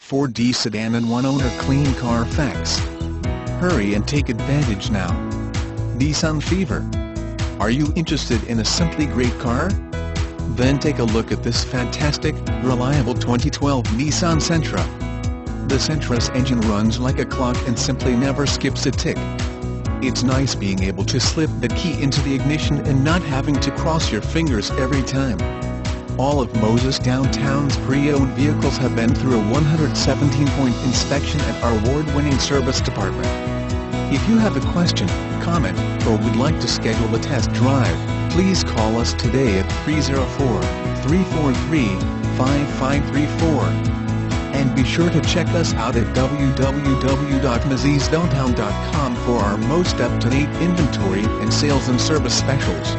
4D sedan and one-owner clean Carfax. Hurry and take advantage now. Nissan Fever. Are you interested in a simply great car? Then take a look at this fantastic, reliable 2012 Nissan Sentra. The Sentra's engine runs like a clock and simply never skips a tick. It's nice being able to slip the key into the ignition and not having to cross your fingers every time. All of Moses Downtown's pre-owned vehicles have been through a 117-point inspection at our award-winning service department. If you have a question, comment, or would like to schedule a test drive, please call us today at 304-343-5534. And be sure to check us out at www.mosesdowntown.com for our most up-to-date inventory and sales and service specials.